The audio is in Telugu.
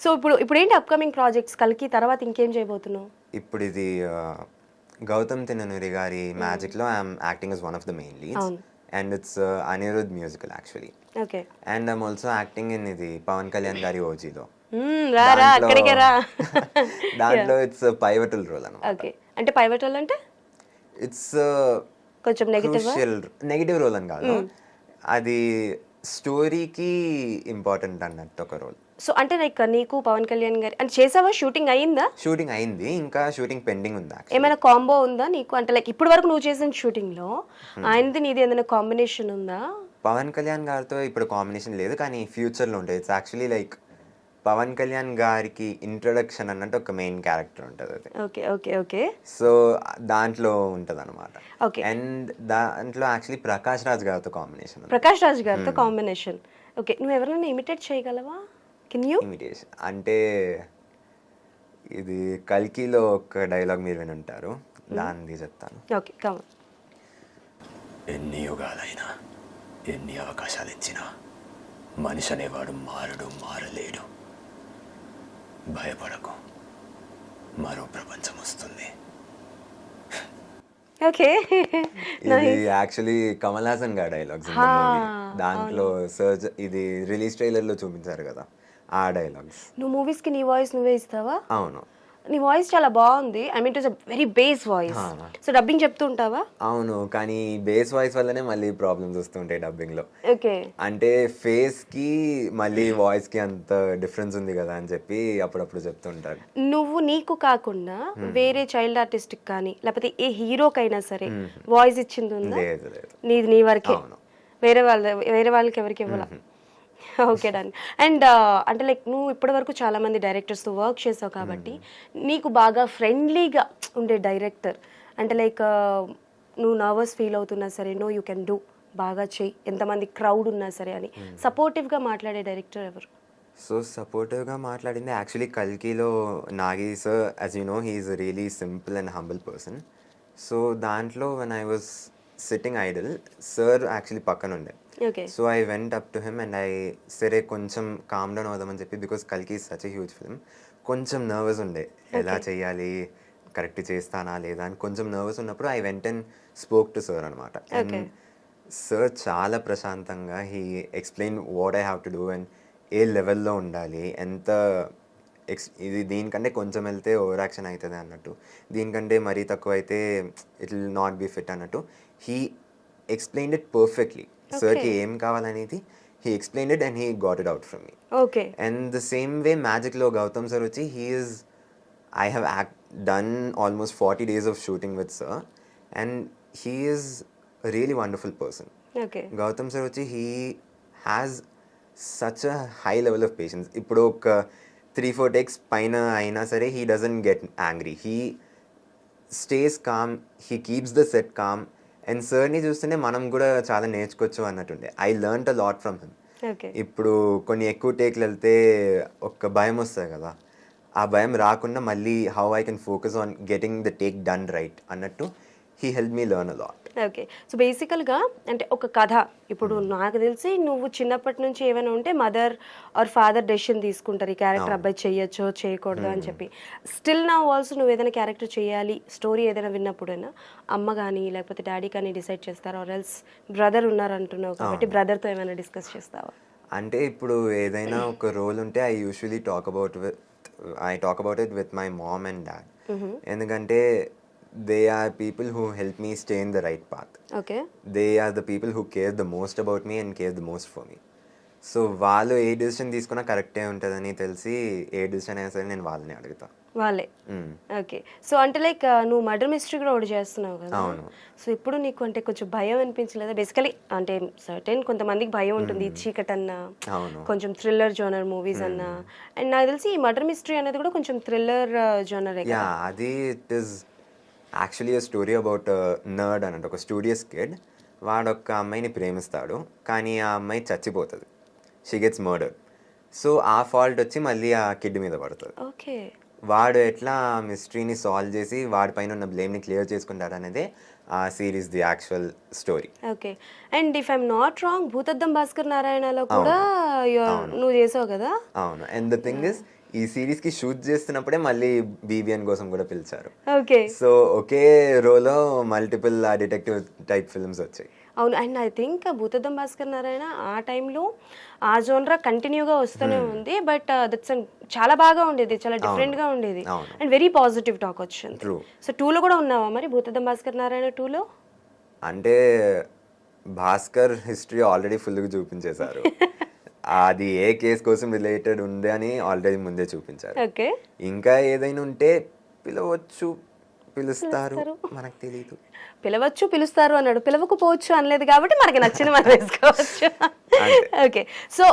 సో ఇప్పుడు ఏంటి అప్కమింగ్ ప్రాజెక్ట్స్ కల్కి తర్వాత ఇంకేం చేయబోతున్నావు? ఇప్పుడు ఇది గౌతమ్ తిన్ననూరి గారి మ్యాజిక్లో I'm acting as one of the main leads and it's Anirudh musical actually. Okay. And I'm also acting in ఇది పవన్ కళ్యాణ్ గారి ఓజీలో. రారా అక్కడికే రా. దాంట్లో ఇట్స్ పైవటల్ రోల్ అనమాట. ఓకే. అంటే పైవటల్ అంటే ఇట్స్ కొంచెం నెగిటివ్ రోల్ అని కాదు, అది స్టోరీకి ఇంపార్టెంట్ అన్నట్టు ఒక రోల్. సో అంటే లైక్ నీకు పవన్ కళ్యాణ్ గారి అంటే చేసావా? షూటింగ్ అయ్యిందా? షూటింగ్ అయింది, ఇంకా షూటింగ్ పెండింగ్ ఉంది. ఏమైనా కాంబో ఉందా నీకు? అంటే లైక్ ఇప్పటి వరకు నువ్వు చేసిన షూటింగ్ లో ఆయనది నీది ఏదైనా కాంబినేషన్ ఉందా? పవన్ కళ్యాణ్ గారితో ఇప్పుడు కాంబినేషన్ లేదు, కానీ ఫ్యూచర్లో ఉంటుంది. It's actually like Pavan Kalyan గారికి ఇంట్రొడక్షన్ అన్నట్టు ఒక మెయిన్ క్యారెక్టర్ ఉంటుంది అది. Okay okay okay. సో దాంట్లో ఉంటుంది అనమాట. ఓకే. అండ్ దాంట్లో యాక్చువల్లీ ప్రకాష్ రాజ్ గారితో కాంబినేషన్. ప్రకాష్ రాజ్ గారితో కాంబినేషన్. ఓకే. నువ్వు ఎవరైనా ఇమిటేట్ చేయగలవా? Can you? ఇమిటేషన్ అంటే ఇది కల్కిలో ఒక డైలాగ్ మీరు విని ఉంటారు, దాన్ని చెప్తాను. Okay come. ఎన్ని యుగాలైనా ఎన్ని అవకాశాలు ఇచ్చినా మనిషి అనేవాడు మారలేడు. భయపడకు, మరో ప్రపంచం వస్తుంది. ఓకే. ఇది యాక్చువల్లీ కమల్ హాసన్ గారి డైలాగ్స్. దాంట్లో సర్జ్ ఇది రిలీజ్ ట్రైలర్ లో చూపించారు కదా, ఆ డైలాగ్స్. నువ్వు మూవీస్ కి నీ వాయిస్ నువ్వే ఇస్తావా? అవును. నీ వాయిస్ చాలా బాగుంది. I mean it is a very base voice. So dubbing చెప్తూ ఉంటావా? అవును, కానీ బేస్ వాయిస్ వల్లనే మళ్ళీ ప్రాబ్లమ్స్ వస్తుంటాయి డబ్బింగ్ లో. ఓకే. అంటే ఫేస్ కి మళ్ళీ వాయిస్ కి అంత డిఫరెన్స్ ఉంది కదా అని చెప్పి అప్పుడప్పుడు చెప్తుంటారు. నువ్వు నీకు కాకుండా వేరే చైల్డ్ ఆర్టిస్ట్ కానీ లేకపోతే ఏ హీరోకైనా సరే వాయిస్ ఇచ్చింది ఉందా? లేదు లేదు. నీది నీ వరకే, వేరే వాళ్ళకి ఎవరికి ఇవ్వాల? Okay done. అండ్ అంటే లైక్ నువ్వు ఇప్పటి వరకు చాలా మంది డైరెక్టర్స్తో వర్క్ చేసావు కాబట్టి నీకు బాగా ఫ్రెండ్లీగా ఉండే డైరెక్టర్ అంటే లైక్ నువ్వు నర్వస్ ఫీల్ అవుతున్నా సరే నో యూ కెన్ డూ, బాగా చెయ్యి, ఎంతమంది క్రౌడ్ ఉన్నా సరే అని సపోర్టివ్గా మాట్లాడే డైరెక్టర్ ఎవరు? సో సపోర్టివ్గా మాట్లాడింది యాక్చువల్లీ కల్కిలో Nagi sir. As you know he is really simple and humble person. So దాంట్లో when I was sitting idle, sir actually పక్కన ఉండే. Okay. So I went up to him and I సరే కొంచెం కామ్ డౌన్ అవుదామని చెప్పి, బికాస్ కల్కి is such a huge film, కొంచెం నర్వస్ ఉండే, ఎలా చేయాలి, కరెక్ట్ చేస్తానా లేదా అని కొంచెం నర్వస్ ఉన్నప్పుడు I went and spoke to sir అనమాట. అండ్ సార్ చాలా ప్రశాంతంగా he explain what I have to do and ఏ లెవెల్లో ఉండాలి, ఎంత ఇది దీనికంటే కొంచెం వెళ్తే ఓవర్ యాక్షన్ అవుతుంది అన్నట్టు, దీనికంటే మరీ తక్కువ అయితే it will not be fit అన్నట్టు హీ ఎక్స్ప్లెయిన్డ్ ఇట్ పర్ఫెక్ట్లీ. సార్కి ఏం కావాలనేది he explained it and he got it out from me. Okay. And the same way మ్యాజిక్లో గౌతమ్ సార్ వచ్చి I have done almost 40 days of shooting with sir and he is a really wonderful person. Okay. Gautam sir వచ్చి he has such a high level of patience. ఇప్పుడు ఒక 3-4 takes పైన అయినా సరే he doesn't get angry, he stays calm, he keeps the set calm. And సార్ని చూస్తుంటే మనం కూడా చాలా నేర్చుకోవచ్చు అన్నట్టుండే. I learned a lot from him. ఇప్పుడు కొన్ని ఎక్కువ టేక్లు వెళ్తే ఒక భయం వస్తుంది కదా, ఆ భయం రాకుండా మళ్ళీ how I can focus on getting the take done right అన్నట్టు he help me learn a lot. Okay. So బేసికల్గా అంటే ఒక కథ, ఇప్పుడు నాకు తెలిసి నువ్వు చిన్నప్పటి నుంచి ఏమైనా ఉంటే మదర్ ఆర్ ఫాదర్ డెసిషన్ తీసుకుంటారు ఈ క్యారెక్టర్ అబ్బాయి చేయొచ్చో చేయకూడదు అని చెప్పి. స్టిల్ నా ఆల్సో నువ్వు ఏదైనా క్యారెక్టర్ చేయాలి స్టోరీ ఏదైనా విన్నప్పుడైనా అమ్మ కానీ లేకపోతే డాడీ కానీ డిసైడ్ చేస్తారా? ఆర్ ఎల్స్ బ్రదర్ ఉన్నారు అంటున్నావు కాబట్టి బ్రదర్తో ఏమైనా డిస్కస్ చేస్తావా? అంటే ఇప్పుడు ఏదైనా ఒక రోల్ ఉంటే I usually talk about it with my mom and dad. ఎందుకంటే they are people who help me stay in the right path. Okay. They are the people who care the most about me and care the most for me. So వాళ్ళు ఏ డిసిషన్ తీసుకున్నా కరెక్టే ఉంటుందని తెలిసి ఏ డిసిషన్ అయినా సరే నేను వాళ్ళని అడుగుతా. వాళ్ళే. ఓకే. సో అంటే లైక్ నువ్వు మర్డర్ మిస్టరీ కూడా ఒకటి చేస్తున్నావు కదా. అవును. సో ఇప్పుడు నీకు అంటే కొంచెం భయం అనిపించలేదా? బేసికలీ అంటే సర్టెన్ కొంతమందికి భయం ఉంటుంది, చీకట్ అన్నా, కొంచెం థ్రిల్లర్ జోనర్ మూవీస్ అన్నా, అండ్ నాకు తెలిసి ఈ మర్డర్ మిస్టరీ అనేది కూడా కొంచెం థ్రిల్లర్ జోనరే కదా. అది it is actually a story about nerd అన్నట్టు, ఒక స్టూడియస్ కిడ్. వాడు ఒక అమ్మాయిని ప్రేమిస్తాడు, కానీ ఆ అమ్మాయి చచ్చిపోతుంది, షీ గెట్స్ మర్డర్డ్. సో ఆ ఫాల్ట్ వచ్చి మళ్ళీ ఆ కిడ్ మీద పడుతుంది. ఓకే. వాడు ఎట్లా ఆ మిస్టరీని సాల్వ్ చేసి వాడిపైన ఉన్న బ్లేమ్ని క్లియర్ చేసుకుంటాడు అనేది ఆ series the actual story. Okay. And if I'm not wrong Bhoothaddam Bhaskar నారాయణలో కూడా నువ్వు చేసావు కదా. అవును. అండ్ ద థింగ్ ఇస్ ఈ సిరీస్ కి షూట్ చేస్తున్నప్పుడే మళ్ళీ బీబీఎన్ కోసం కూడా పిలిచారు. ఓకే. సో ఒకే రోలో మల్టిపుల్ ఆ డిటెక్టివ్ టైప్ ఫిల్మ్స్ వచ్చాయి. అవును. And I think Bhoothaddam Bhaskar Narayana ఆ టైంలో ఆ జోనరా కంటిన్యూగా వస్తూనే ఉంది. బట్ దట్స్ చాలా బాగా ఉండేది, చాలా డిఫరెంట్గా ఉండేది అండ్ వెరీ పాజిటివ్ టాక్ వచ్చింది. సో 2లో కూడా ఉన్నావా మరి భూతద్దం భాస్కర్ నారాయణ 2లో? అంటే భాస్కర్ హిస్టరీ ఆల్రెడీ ఫుల్గా చూపించేశారు. అది ఏ కేసు కోసం రిలేటెడ్ ఉంది అని ఆల్రెడీ ముందే చూపించారు. ఓకే. ఇంకా ఏదైనా ఉంటే పిలవచ్చు, పిలుస్తారు, మనకు తెలియదు. పిలవచ్చు, పిలుస్తారు అన్నాడు, పిలవకపోవచ్చు అనలేదు కాబట్టి మనకి నచ్చింది మనం వేసుకోవచ్చు. ఓకే. సో